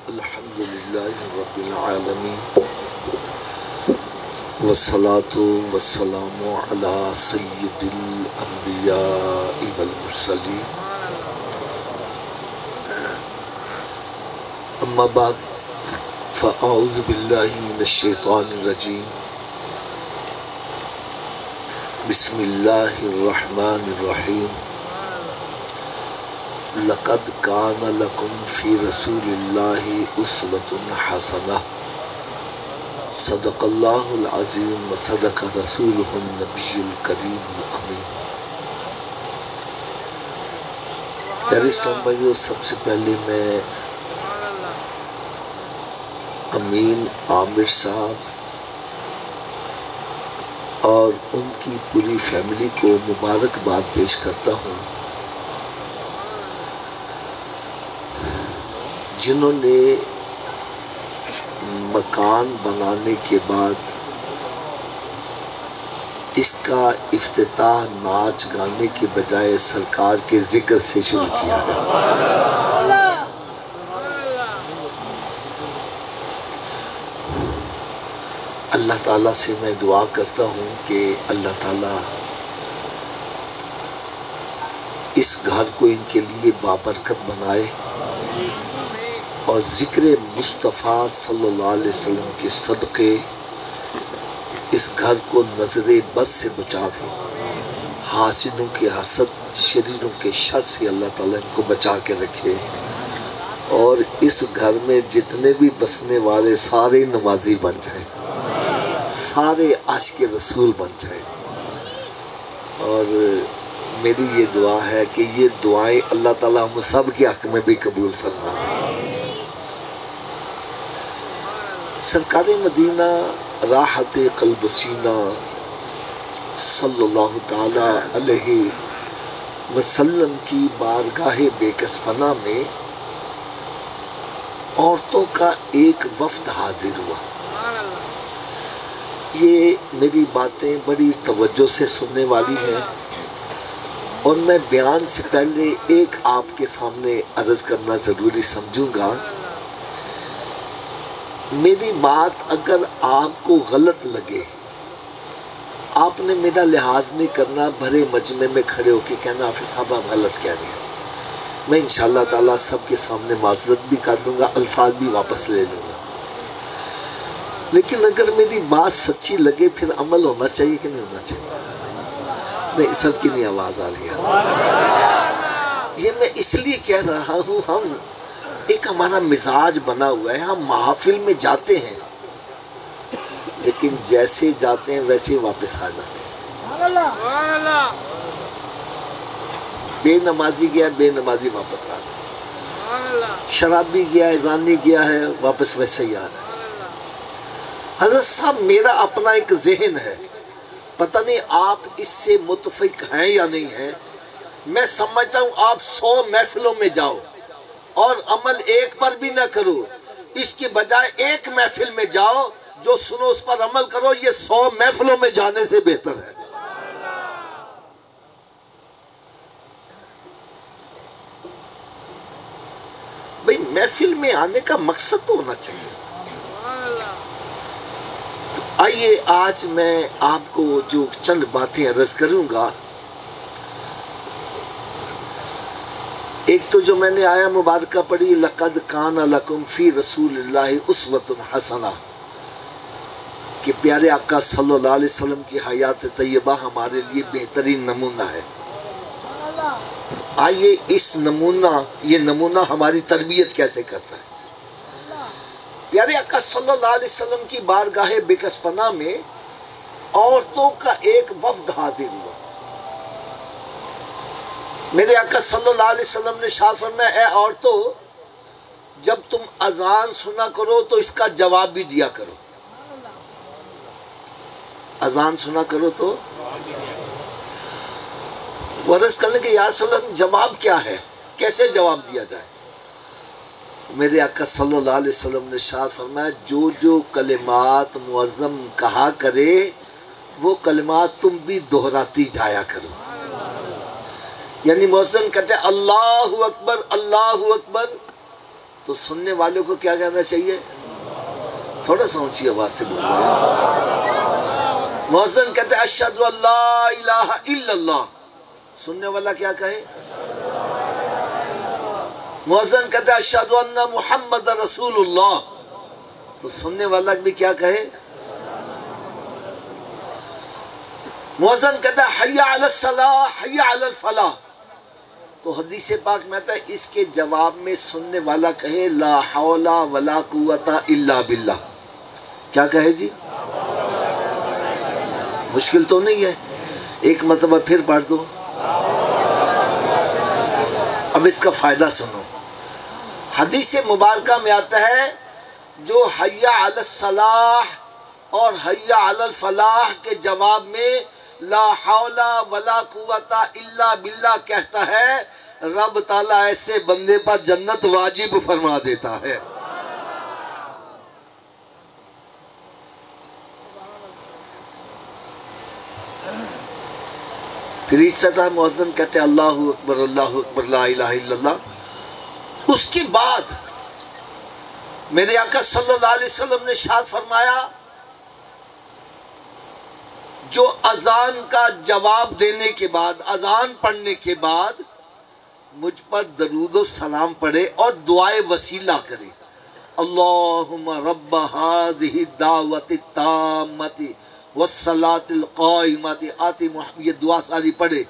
الحمدللہ رب العالمین والصلاة والسلام علی سید الانبیاء والمرسلین اما بعد فاعوذ باللہ من الشیطان الرجیم بسم اللہ الرحمن الرحیم لقد کان لکم فی رسول اللہ اسوۃ حسنہ صدق اللہ العظیم وصدق رسولہ النبی الکریم الامین۔ پیارے اسلام بھائیو، سب سے پہلے میں امین عامر صاحب اور ان کی پوری فیملی کو مبارکباد پیش کرتا ہوں، جنہوں نے مکان بنانے کے بعد اس کا افتتاح ناچ گانے کے بجائے سرکار کے ذکر سے شروع کیا ہے۔ اللہ تعالیٰ سے میں دعا کرتا ہوں کہ اللہ تعالیٰ اس گھر کو ان کے لیے بابرکت بنائے اور ذکر مصطفیٰ صلی اللہ علیہ وسلم کے صدقے اس گھر کو نظر بد سے بچا دے، حاسدوں کے حسد، شریروں کے شر سے اللہ تعالیٰ ان کو بچا کے رکھے، اور اس گھر میں جتنے بھی بسنے والے سارے نمازی بن جائیں، سارے عاشق رسول بن جائیں۔ اور میری یہ دعا ہے کہ یہ دعائیں اللہ تعالیٰ ہم سب کے حق میں بھی قبول فرما دے۔ سرکار مدینہ راحت قلب سینہ صلی اللہ تعالی علیہ وسلم کی بارگاہ بے کس پناہ میں عورتوں کا ایک وفد حاضر ہوا۔ یہ میری باتیں بڑی توجہ سے سننے والی ہیں، اور میں بیان سے پہلے ایک آپ کے سامنے عرض کرنا ضروری سمجھوں گا۔ میری بات اگر آپ کو غلط لگے، آپ نے میرا لحاظ نہیں کرنا، بھرے مجمع میں کھڑے ہو کے کہنا حافظ صاحب آپ غلط کہہ رہے ہیں۔ میں انشاءاللہ تعالیٰ سب کے سامنے معذرت بھی کر لوں گا، الفاظ بھی واپس لے لوں گا، لیکن اگر میری بات سچی لگے پھر عمل ہونا چاہیے کہ نہیں ہونا چاہیے؟ نہیں، سب کی نہیں آواز آ رہی ہے۔ یہ میں اس لیے کہہ رہا ہوں، ہم ایک ہمارا مزاج بنا ہوا ہے، ہم محافل میں جاتے ہیں لیکن جیسے جاتے ہیں ویسے واپس آ جاتے ہیں۔ بے نمازی گیا، بے نمازی واپس آ گیا، شرابی گیا، ازانی گیا ہے، واپس ویسے ہی آ رہا ہے۔ حضرت صاحب، میرا اپنا ایک ذہن ہے، پتہ نہیں آپ اس سے متفق ہیں یا نہیں ہیں۔ میں سمجھتا ہوں آپ 100 محفلوں میں جاؤ اور عمل ایک پر بھی نہ کرو، اس کی بجائے ایک محفل میں جاؤ، جو سنو اس پر عمل کرو، یہ 100 محفلوں میں جانے سے بہتر ہے۔ بھئی محفل میں آنے کا مقصد تو ہونا چاہیے۔ تو آئیے آج میں آپ کو جو چند باتیں عرض کروں گا، ایک تو جو میں نے آیا مبارکہ پڑھی، لقد کان لکم فی رسول اللہ اسوۃ حسنہ، کہ پیارے آقا صلی اللہ علیہ وسلم کی حیات طیبہ ہمارے لیے بہترین نمونہ ہے۔ آئیے یہ نمونہ ہماری تربیت کیسے کرتا ہے۔ پیارے آقا صلی اللہ علیہ وسلم کی بارگاہ بے کس پناہ میں عورتوں کا ایک وفد حاضر ہوا۔ میرے آقا صلی اللہ علیہ وسلم نے ارشاد فرمایا، اے عورتوں، جب تم اذان سنا کرو تو اس کا جواب بھی دیا کرو۔ اذان سنا کرو تو وہ عرض کرنے کہ یا رسول اللہ جواب کیا ہے، کیسے جواب دیا جائے؟ میرے آقا صلی اللہ علیہ وسلم نے ارشاد فرمایا، جو کلمات معظم کہا کرے وہ کلمات تم بھی دہراتی جایا کرو۔ یعنی مؤذن کہتے ہیں اللہ اکبر اللہ اکبر، تو سننے والوں کو کیا کہنا چاہیے؟ تھوڑا سا اونچی آواز سے بول رہے ہیں۔ مؤذن کہتے ہیں اشہد ان لا الہ الا اللہ، سننے والا کیا کہے؟ مؤذن کہتے ہیں اشہد ان محمد رسول اللہ، تو سننے والا بھی کیا کہے؟ مؤذن کہتا ہے حی علی الصلاح حی علی الفلاح، تو حدیث پاک میں آتا ہے اس کے جواب میں سننے والا کہے لا حول ولا قوت الا باللہ۔ کیا کہے جی؟ مشکل تو نہیں ہے، ایک مرتبہ پھر پڑھ دو۔ اب اس کا فائدہ سنو، حدیث مبارکہ میں آتا ہے جو حی علی الصلاح اور حی علی الفلاح کے جواب میں لا حول ولا قوت الا باللہ کہتا ہے، رب تعالیٰ ایسے بندے پر جنت واجب فرما دیتا ہے۔ پھر اس طرح مؤذن کہتے ہیں اللہ اکبر لا الہ الا اللہ۔ اس کے بعد میرے آقا صلی اللہ علیہ وسلم نے ارشاد فرمایا جو اذان کا جواب دینے کے بعد، اذان پڑھنے کے بعد مجھ پر درود و سلام پڑھے اور دعائے وسیلہ کرے، اللہم رب هذه الدعوة التامة والصلاة القائمة آتی محمد، یہ دعا ساری پڑھے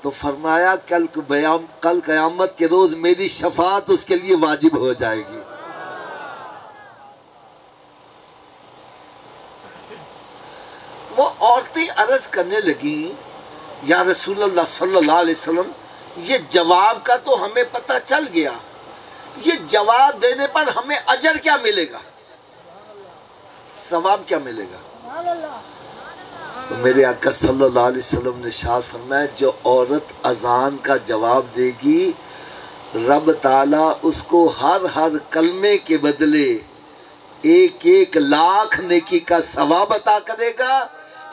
تو فرمایا کل قیامت کے روز میری شفاعت اس کے لیے واجب ہو جائے گی۔ وہ عورتیں عرض کرنے لگیں یا رسول اللہ صلی اللہ علیہ وسلم یہ جواب کا تو ہمیں پتہ چل گیا، یہ جواب دینے پر ہمیں اجر کیا ملے گا، ثواب کیا ملے گا؟ تو میرے آقا صلی اللہ علیہ وسلم نے ارشاد فرمایا جو عورت اذان کا جواب دے گی رب تعالیٰ اس کو ہر کلمے کے بدلے 1,00,000 نیکی کا ثواب عطا کرے گا،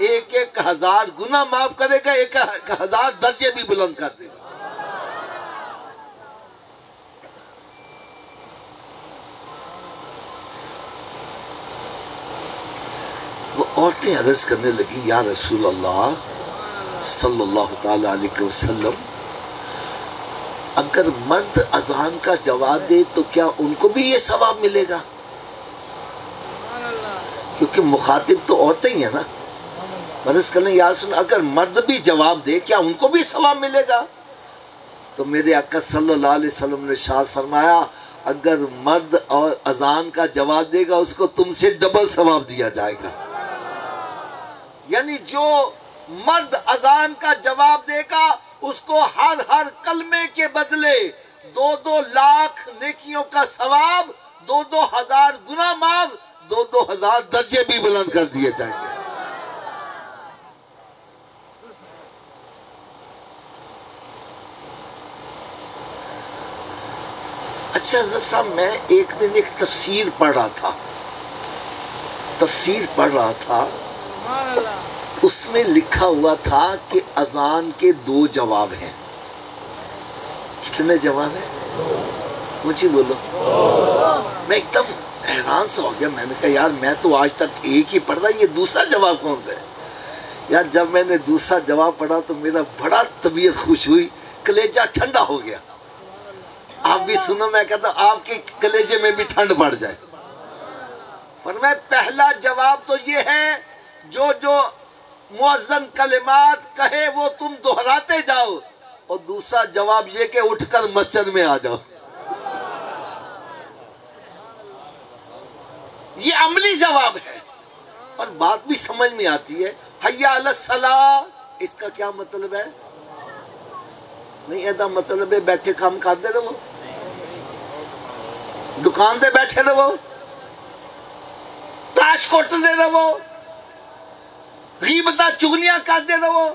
1,000 گناہ معاف کرے گا، 1,000 درجے بھی بلند کر دے گا۔ وہ عورتیں عرض کرنے لگی یا رسول اللہ صلی اللہ تعالی علیہ وسلم اگر مرد اذان کا جواب دے تو کیا ان کو بھی یہ ثواب ملے گا؟ کیونکہ مخاطب تو عورتیں ہی ہیں نا۔ عرض کرنے یا رسول اللہ اگر مرد بھی جواب دے کیا ان کو بھی ثواب ملے گا؟ تو میرے آقا صلی اللہ علیہ وسلم نے ارشاد فرمایا اگر مرد اور اذان کا جواب دے گا اس کو تم سے ڈبل ثواب دیا جائے گا۔ یعنی جو مرد اذان کا جواب دے گا اس کو ہر کلمے کے بدلے 2 لاکھ نیکیوں کا ثواب، 2,000 گناہ معاف، 2,000 درجے بھی بلند کر دیے جائیں گے۔ اچھا حضرت صاحب میں ایک دن ایک تفسیر پڑھ رہا تھا اس میں لکھا ہوا تھا کہ اذان کے 2 جواب ہیں۔ کتنے جواب ہیں؟ مجھے بولو۔ میں ایک دم حیران سا ہو گیا، میں نے کہا یار میں تو آج تک ایک ہی پڑھ رہا، یہ دوسرا جواب کون سا ہے؟ یار جب میں نے دوسرا جواب پڑھا تو میرا بڑا طبیعت خوش ہوئی، کلیجہ ٹھنڈا ہو گیا۔ آپ بھی سنو، میں کہتا ہوں آپ کے کلیجے میں بھی ٹھنڈ پڑ جائے۔ فرمایا پہلا جواب تو یہ ہے جو مؤذن کلمات کہے وہ تم دہراتے جاؤ، اور دوسرا جواب یہ کہ اٹھ کر مسجد میں آ جاؤ۔ یہ عملی جواب ہے اور بات بھی سمجھ میں آتی ہے۔ حی علی الصلاح اس کا کیا مطلب ہے؟ نہیں ایسا مطلب ہے بیٹھے کام کرتے رہو، دکان دے بیٹھے رہو، تاش کوٹتے رہو، غیبتہ چغلیاں کرتے رہو۔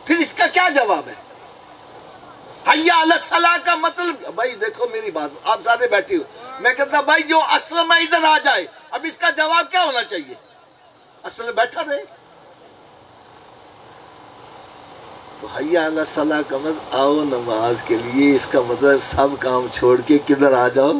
پھر اس کا کیا جواب ہے؟ حی علی الصلاح کا مطلب، بھائی دیکھو میری بات، آپ سارے بیٹھے ہو، میں کہتا بھائی جو اصل میں ادھر آ جائے، اب اس کا جواب کیا ہونا چاہیے؟ اصل میں بیٹھا رہے۔ تو حیا علی الصلاۃ کا مطلب آؤ نماز کے لیے، اس کا مطلب سب کام چھوڑ کے کدھر آ جاؤ؟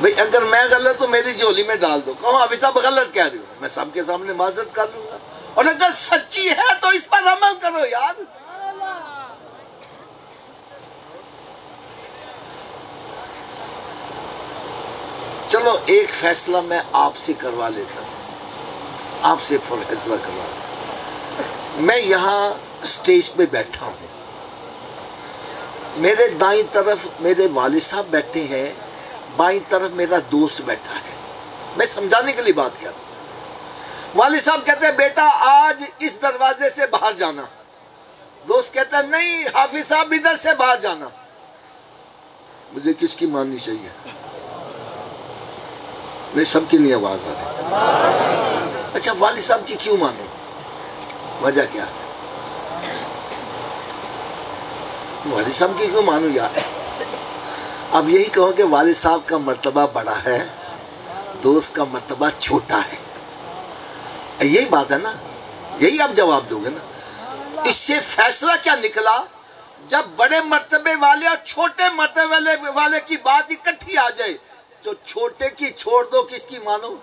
بھئی اگر میں غلط ہوں میری جھولی میں ڈال دو، کہو حافظ صاحب غلط کہہ رہے ہو، میں سب کے سامنے معذرت کر لوں گا، اور اگر سچی ہے تو اس پر عمل کرو یار۔ چلو ایک فیصلہ میں آپ سے کروا لیتا ہوں، آپ سے فیصلہ کروا لیتا ہوں۔ میں یہاں سٹیج پہ بیٹھا ہوں، میرے دائیں طرف میرے والد صاحب بیٹھے ہیں، بائیں طرف میرا دوست بیٹھا ہے۔ میں سمجھانے کے لیے بات کر رہا ہوں۔ والد صاحب کہتے ہیں بیٹا آج اس دروازے سے باہر جانا، دوست کہتا ہے نہیں حافظ صاحب ادھر سے باہر جانا۔ مجھے کس کی ماننی چاہیے؟ نہیں، سب کے لیے آواز آ رہی۔ اچھا والد صاحب کی کیوں مانو؟ وجہ کیا ہے؟ والد صاحب کی کیوں مانو یار؟ اب یہی کہو کہ والد صاحب کا مرتبہ بڑا ہے، دوست کا مرتبہ چھوٹا ہے، یہی بات ہے نا، یہی آپ جواب دو گے نا۔ اس سے فیصلہ کیا نکلا؟ جب بڑے مرتبے والے اور چھوٹے مرتبے والے کی بات اکٹھی آ جائے تو چھوٹے کی چھوڑ دو، کس کی مانو؟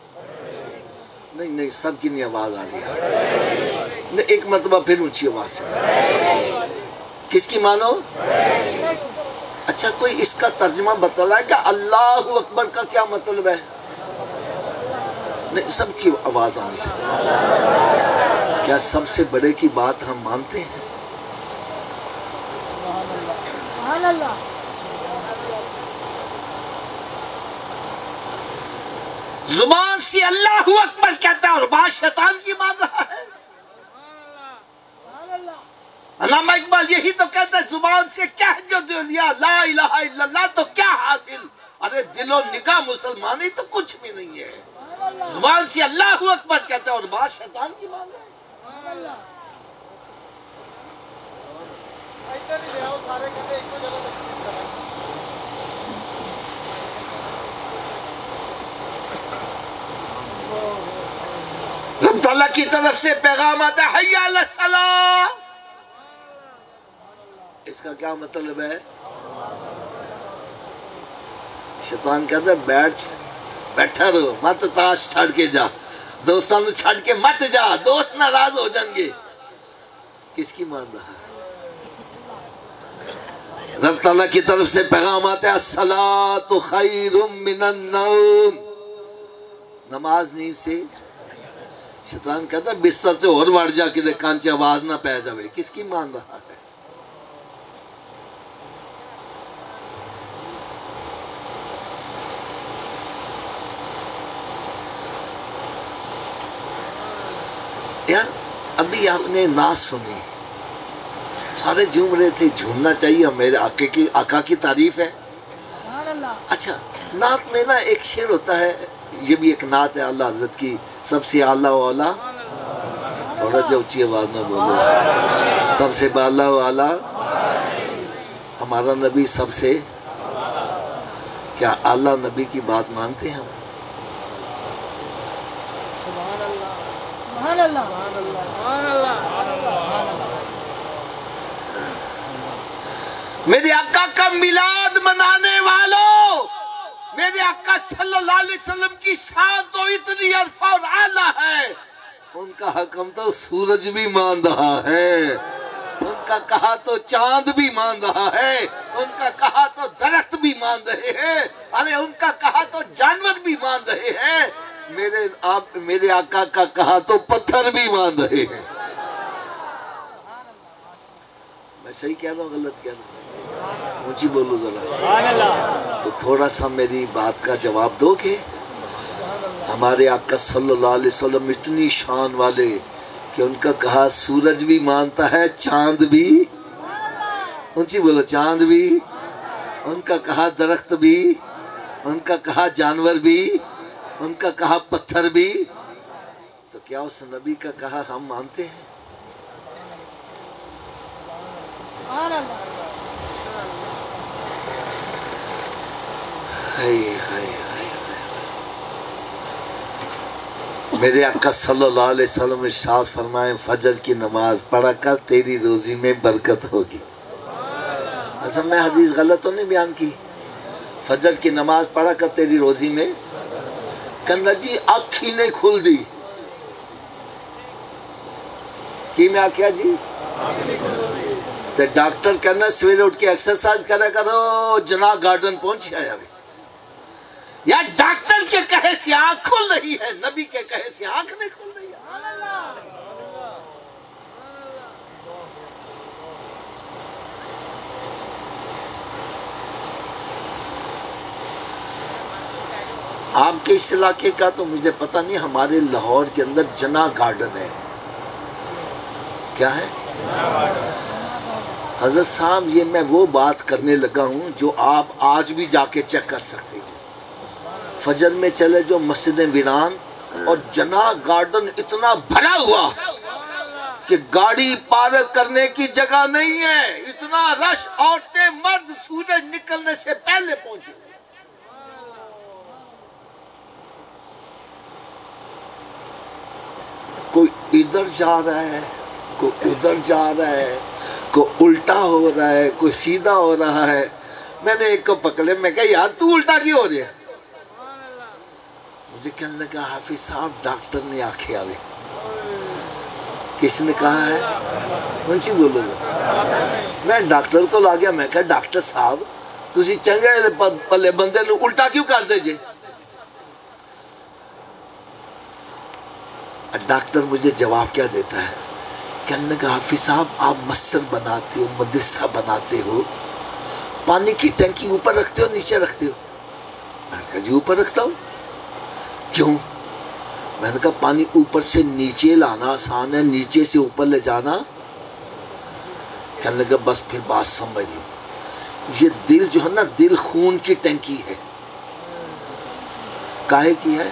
نہیں نہیں، سب کی نہیں آواز آ رہی ہے، ایک مرتبہ پھر اونچی آواز سے، کس کی مانو؟ اچھا کوئی اس کا ترجمہ بتلا ہے کہ اللہ اکبر کا کیا مطلب ہے؟ نہیں، سب کی آواز آنی چاہیے۔ کیا سب سے بڑے کی بات ہم مانتے ہیں؟ زبان سے اللہ اکبر کہتا ہے اور بات شیطان کی مان رہا ہے۔ علامہ اقبال یہی تو کہتا ہے زبان سے کہہ جو دنیا لا الہ الا اللہ تو کیا حاصل، ارے دل و نگاہ مسلمانی تو کچھ بھی نہیں ہے۔ زبان سے اللہ اکبر کہتا ہے اور بات شیطان کی مان رہا ہے۔ رب تعالیٰ کی طرف سے پیغام آتا ہے حی علی الصلاۃ، اس کا کیا مطلب ہے؟ شیطان کہتا ہے بیٹھا رہو، مت تاش چھڑ کے جا، دوستوں نے چھڑ کے مت جا، دوست ناراض ہو جائیں گے۔ کس کی مان رہا ہے؟ رب تعالیٰ کی طرف سے پیغام آتا ہے الصلاۃ خیر من النوم، نماز نیند سے۔ شیطان کہتا ہے بستر سے اور بڑھ جا کہ کان چ آواز نہ پہ جاوے۔ کس کی مان رہا ہے؟ یار ابھی آپ نے نعت سنی، سارے جھوم رہے تھے، جھومنا چاہیے، میرے آقا کی تعریف ہے۔ اچھا نعت میں نا ایک شعر ہوتا ہے، یہ بھی ایک نعت ہے اللہ حضرت کی، سب سے اعلیٰ و اعلیٰ، تھوڑا جو اونچی آواز نہ بولو، سب سے بالا و اعلیٰ ہمارا نبی سب سے، کیا اعلیٰ نبی کی بات مانتے ہیں ہم؟ میرے آقا کا میلاد منانے والوں، میرے آقا صلی اللہ علیہ وسلم کی شان تو اتنی عرفہ اور اعلیٰ ہے، ان کا حکم تو سورج بھی مان رہا ہے، ان کا کہا تو چاند بھی مان رہا ہے، ان کا کہا تو درخت بھی مان رہے ہیں، ارے ان کا کہا تو جانور بھی مان رہے ہیں، میرے آقا کا کہا تو پتھر بھی مان رہے ہیں۔ میں صحیح کہہ رہا ہوں غلط کہہ رہا ہوں؟ اونچی بولو ذرا، تو تھوڑا سا میری بات کا جواب دو کہ ہمارے آقا صلی اللہ علیہ وسلم اتنی شان والے کہ ان کا کہا سورج بھی مانتا ہے، چاند بھی، اونچی بولو، چاند بھی، ان کا کہا درخت بھی، ان کا کہا جانور بھی، ان کا کہا پتھر بھی، تو کیا اس نبی کا کہا ہم مانتے ہیں؟ میرے آقا صلی اللہ علیہ وسلم ارشاد فرمائے فجر کی نماز پڑھا کر تیری روزی میں برکت ہوگی. ایسا میں حدیث غلط تو نہیں بیان کی؟ فجر کی نماز پڑھا کر تیری روزی میں کہنا جی آنکھ ہی نہیں کھل دی کی میں آکھیا جی تے ڈاکٹر کہنا سویرے اٹھ کے ایکسرسائز کرا کرو جناح گارڈن پہنچ آیا بھی یا ڈاکٹر کے کہے سے آنکھ کھل رہی ہے نبی کے کہے سے آنکھ نہیں کھل رہی ہے. آپ کے اس علاقے کا تو مجھے پتہ نہیں ہمارے لاہور کے اندر جناح گارڈن ہے کیا ہے حضرت صاحب یہ میں وہ بات کرنے لگا ہوں جو آپ آج بھی جا کے چیک کر سکتے ہو. فجر میں چلے جو مسجد ویران اور جناح گارڈن اتنا بھرا ہوا کہ گاڑی پارک کرنے کی جگہ نہیں ہے اتنا رش عورتیں مرد سورج نکلنے سے پہلے پہنچے. کوئی ادھر جا رہا ہے کوئی ادھر جا رہا ہے کوئی الٹا ہو رہا ہے کوئی سیدھا ہو رہا ہے. میں نے ایک کو پکڑے میں کہا یار تو الٹا کیوں ہو رہا ہے؟ مجھے کہنے لگا حافظ صاحب ڈاکٹر نے آنکھیں آوے. کس نے کہا ہے؟ منچی بولو گا. میں ڈاکٹر کو لا گیا میں کہا ڈاکٹر صاحب تسی چنگے پلے بندے نے الٹا کیوں کر دے جے؟ ڈاکٹر مجھے جواب کیا دیتا ہے کہنے لگا حافظ صاحب آپ مسجد بناتے ہو مدرسہ بناتے ہو پانی کی ٹینکی اوپر رکھتے ہو نیچے رکھتے ہو؟ میں نے کہا جی اوپر رکھتا ہوں. کیوں؟ میں نے کہا پانی اوپر سے نیچے لانا آسان ہے نیچے سے اوپر لے جانا. کہنے لگا بس پھر بات سمجھ لو یہ دل جو ہے نا دل خون کی ٹینکی ہے. کاہے کی ہے؟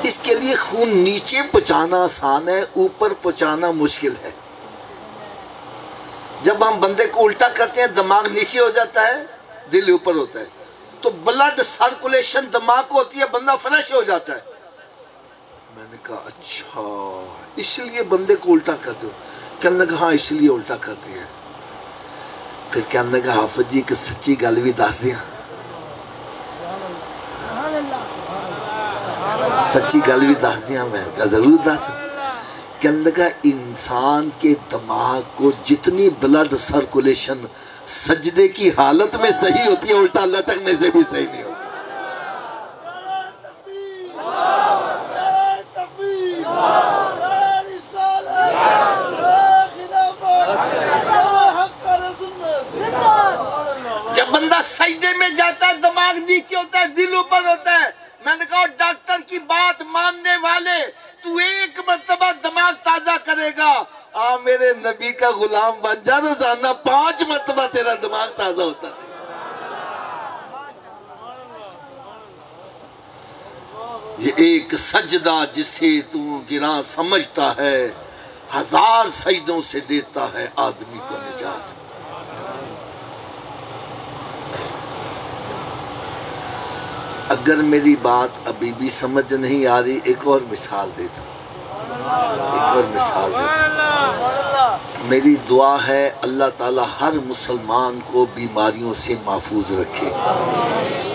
اس کے لیے خون نیچے پہنچانا آسان ہے اوپر پہنچانا مشکل ہے. جب ہم بندے کو الٹا کرتے ہیں دماغ نیچے ہو جاتا ہے دل اوپر ہوتا ہے تو بلڈ سرکولیشن دماغ کو ہوتی ہے بندہ فریش ہو جاتا ہے. میں نے کہا اچھا اس لیے بندے کو الٹا کرتے ہو؟ کہنے لگا ہاں اس لیے الٹا کرتے ہیں. پھر کہنے لگا حافظ جی ایک سچی گل بھی دس دیا. سچی گل بھی دس دیا. میں کہا ضرور دس. کہنے لگا انسان کے دماغ کو جتنی بلڈ سرکولیشن سجدے کی حالت میں صحیح ہوتی ہے الٹا لٹکنے سے بھی صحیح نہیں ہوتی. جب بندہ سجدے میں جاتا ہے دماغ نیچے ہوتا ہے دل اوپر ہوتا ہے. میں نے کہا ڈاکٹر کی بات ماننے والے تو ایک مرتبہ دماغ تازہ کرے گا میرے نبی کا غلام بن جا روزانہ 5 مرتبہ تیرا دماغ تازہ ہوتا ہے. یہ ایک سجدہ جسے تو گراں سمجھتا ہے 1000 سجدوں سے دیتا ہے آدمی کو نجات. اگر میری بات ابھی بھی سمجھ نہیں آ رہی ایک اور مثال دیتا میری دعا ہے اللہ تعالی ہر مسلمان کو بیماریوں سے محفوظ رکھے.